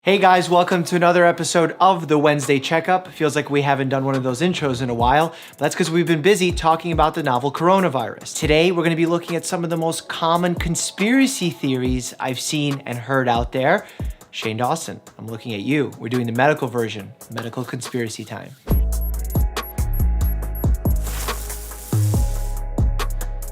Hey guys, welcome to another episode of the Wednesday Checkup. Feels like we haven't done one of those intros in a while. That's because we've been busy talking about the novel coronavirus. Today, we're going to be looking at some of the most common conspiracy theories I've seen and heard out there. Shane Dawson, I'm looking at you. We're doing the medical version, medical conspiracy time.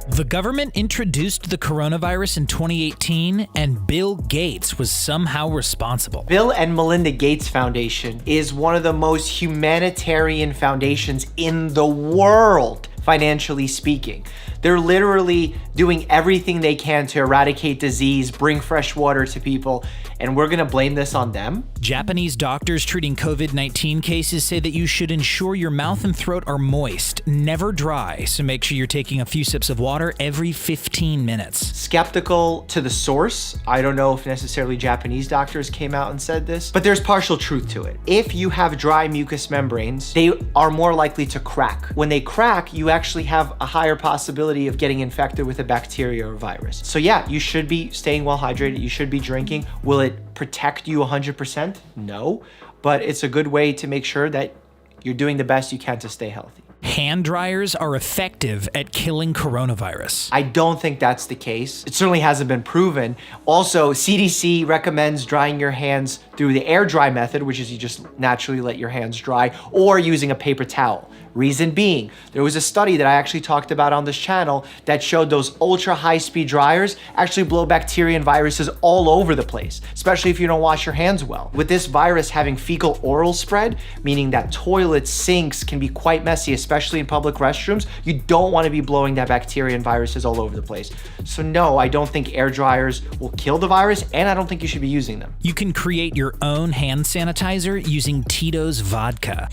The government introduced the coronavirus in 2018, and Bill Gates was somehow responsible. Bill and Melinda Gates Foundation is one of the most humanitarian foundations in the world, financially speaking. They're literally doing everything they can to eradicate disease, bring fresh water to people, and we're gonna blame this on them? Japanese doctors treating COVID-19 cases say that you should ensure your mouth and throat are moist, never dry, so make sure you're taking a few sips of water every 15 minutes. Skeptical to the source. I don't know if necessarily Japanese doctors came out and said this, but there's partial truth to it. If you have dry mucous membranes, they are more likely to crack. When they crack, you actually have a higher possibility of getting infected with a bacteria or virus. So yeah, you should be staying well hydrated, you should be drinking. Will it protect you 100%? No, but it's a good way to make sure that you're doing the best you can to stay healthy. Hand dryers are effective at killing coronavirus. I don't think that's the case. It certainly hasn't been proven. Also, CDC recommends drying your hands through the air dry method, which is you just naturally let your hands dry, or using a paper towel. Reason being, there was a study that I actually talked about on this channel that showed those ultra high speed dryers actually blow bacteria and viruses all over the place, especially if you don't wash your hands well. With this virus having fecal oral spread, meaning that toilets, sinks can be quite messy, especially in public restrooms, you don't want to be blowing that bacteria and viruses all over the place. So no, I don't think air dryers will kill the virus, and I don't think you should be using them. You can create your own hand sanitizer using Tito's vodka.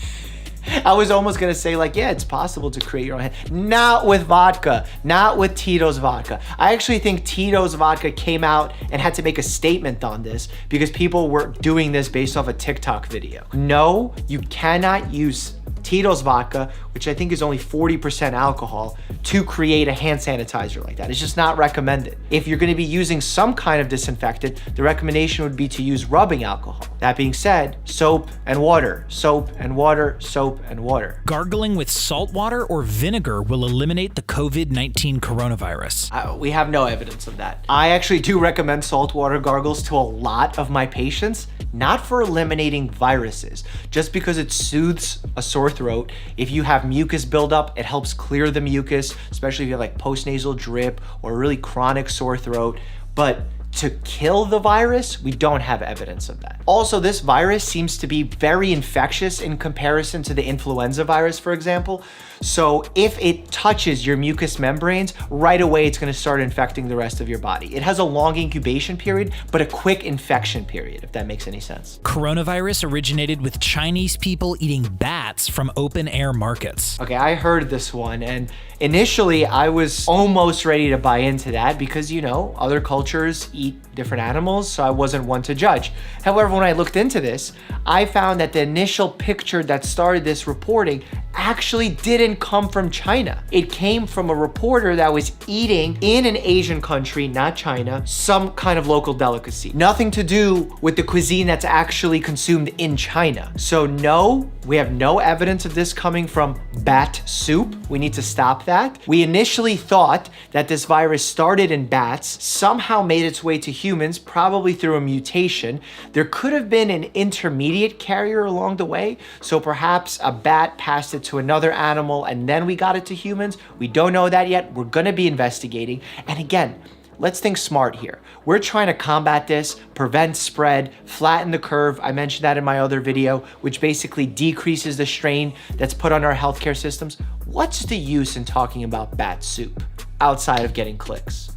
I was almost gonna say yeah, it's possible to create your own hand. Not with vodka, not with Tito's vodka. I actually think Tito's vodka came out and had to make a statement on this because people were doing this based off a TikTok video. No, you cannot use Tito's vodka, which I think is only 40% alcohol, to create a hand sanitizer like that. It's just not recommended. If you're gonna be using some kind of disinfectant, the recommendation would be to use rubbing alcohol. That being said, soap and water, soap and water, soap and water. Gargling with salt water or vinegar will eliminate the COVID-19 coronavirus. We have no evidence of that. I actually do recommend saltwater gargles to a lot of my patients, not for eliminating viruses, just because it soothes a sore throat. If you have mucus buildup, it helps clear the mucus, especially if you have postnasal drip or really chronic sore throat. But to kill the virus, we don't have evidence of that. Also, this virus seems to be very infectious in comparison to the influenza virus, for example. So if it touches your mucous membranes, right away it's gonna start infecting the rest of your body. It has a long incubation period, but a quick infection period, if that makes any sense. Coronavirus originated with Chinese people eating bats from open air markets. Okay, I heard this one, and initially I was almost ready to buy into that because, other cultures eat different animals, so I wasn't one to judge. However, when I looked into this, I found that the initial picture that started this reporting actually didn't come from China. It came from a reporter that was eating in an Asian country, not China, some kind of local delicacy. Nothing to do with the cuisine that's actually consumed in China. So no, we have no evidence of this coming from bat soup. We need to stop that. We initially thought that this virus started in bats, somehow made its way to humans, probably through a mutation. There could have been an intermediate carrier along the way, so perhaps a bat passed it to another animal and then we got it to humans. We don't know that yet. We're gonna be investigating. And again, let's think smart here. We're trying to combat this, prevent spread, flatten the curve. I mentioned that in my other video, which basically decreases the strain that's put on our healthcare systems. What's the use in talking about bat soup outside of getting clicks?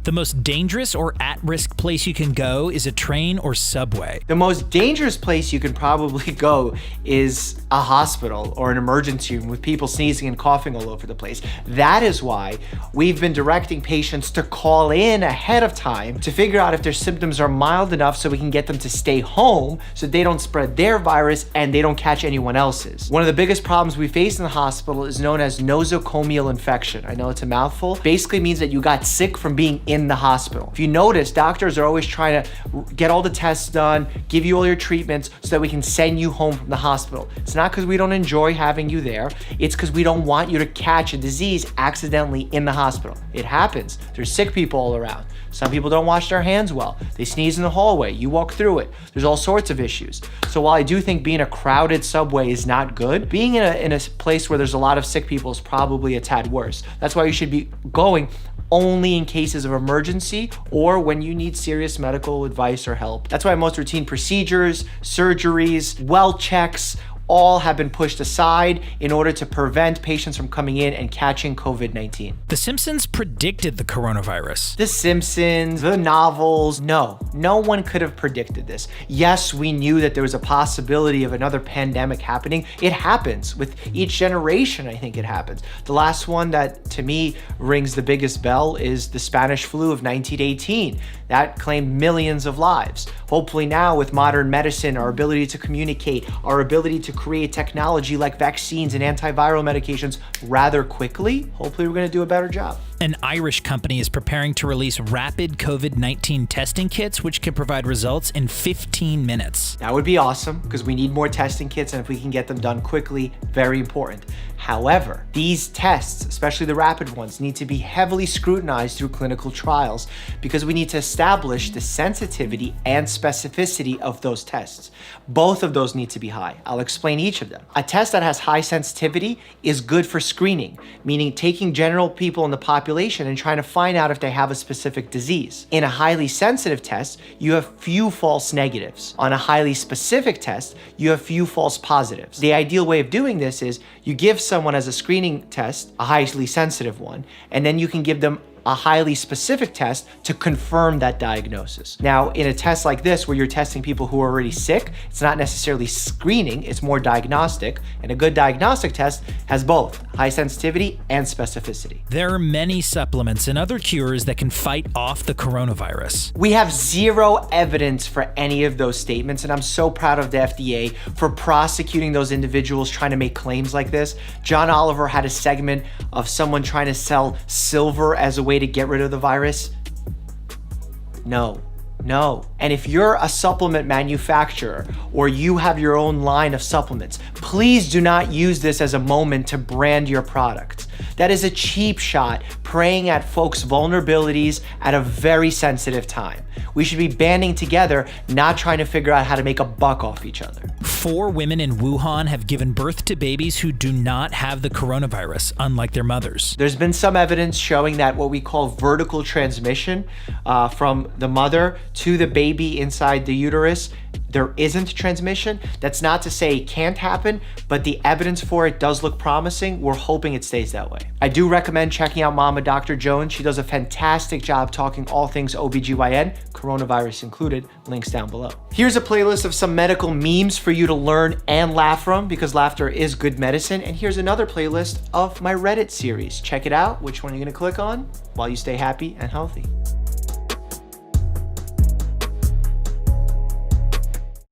The most dangerous or at-risk place you can go is a train or subway. The most dangerous place you can probably go is a hospital or an emergency room with people sneezing and coughing all over the place. That is why we've been directing patients to call in ahead of time to figure out if their symptoms are mild enough so we can get them to stay home so they don't spread their virus and they don't catch anyone else's. One of the biggest problems we face in the hospital is known as nosocomial infection. I know it's a mouthful. Basically means that you got sick from being in the hospital. If you notice, doctors are always trying to get all the tests done, give you all your treatments so that we can send you home from the hospital. It's not because we don't enjoy having you there. It's because we don't want you to catch a disease accidentally in the hospital. It happens. There's sick people all around. Some people don't wash their hands well. They sneeze in the hallway. You walk through it. There's all sorts of issues. So while I do think being a crowded subway is not good, being in a place where there's a lot of sick people is probably a tad worse. That's why you should be going only in cases of emergency or when you need serious medical advice or help. That's why most routine procedures, surgeries, well checks, all have been pushed aside in order to prevent patients from coming in and catching COVID-19. The Simpsons predicted the coronavirus. The Simpsons, the novels, no one could have predicted this. Yes, we knew that there was a possibility of another pandemic happening. It happens with each generation. I think it happens. The last one that to me rings the biggest bell is the Spanish flu of 1918. That claimed millions of lives. Hopefully now with modern medicine, our ability to communicate, our ability to create technology like vaccines and antiviral medications rather quickly, hopefully we're going to do a better job. An Irish company is preparing to release rapid COVID-19 testing kits, which can provide results in 15 minutes. That would be awesome because we need more testing kits, and if we can get them done quickly, very important. However, these tests, especially the rapid ones, need to be heavily scrutinized through clinical trials because we need to establish the sensitivity and specificity of those tests. Both of those need to be high. I'll explain each of them. A test that has high sensitivity is good for screening, meaning taking general people in the population and trying to find out if they have a specific disease. In a highly sensitive test, you have few false negatives. On a highly specific test, you have few false positives. The ideal way of doing this is you give someone as a screening test, a highly sensitive one, and then you can give them a highly specific test to confirm that diagnosis. Now, in a test like this, where you're testing people who are already sick, it's not necessarily screening, it's more diagnostic, and a good diagnostic test has both high sensitivity and specificity. There are many supplements and other cures that can fight off the coronavirus. We have zero evidence for any of those statements, and I'm so proud of the FDA for prosecuting those individuals trying to make claims like this. John Oliver had a segment of someone trying to sell silver as a way to get rid of the virus. No. And if you're a supplement manufacturer or you have your own line of supplements, please do not use this as a moment to brand your product. That is a cheap shot preying at folks' vulnerabilities at a very sensitive time. We should be banding together, not trying to figure out how to make a buck off each other. 4 women in Wuhan have given birth to babies who do not have the coronavirus, unlike their mothers. There's been some evidence showing that what we call vertical transmission from the mother to the baby inside the uterus, there isn't transmission. That's not to say it can't happen, but the evidence for it does look promising. We're hoping it stays that way. I do recommend checking out Mama Dr. Jones. She does a fantastic job talking all things OBGYN, coronavirus included. Links down below. Here's a playlist of some medical memes for you to learn and laugh from, because laughter is good medicine. And here's another playlist of my Reddit series. Check it out. Which one are you gonna click on while you stay happy and healthy?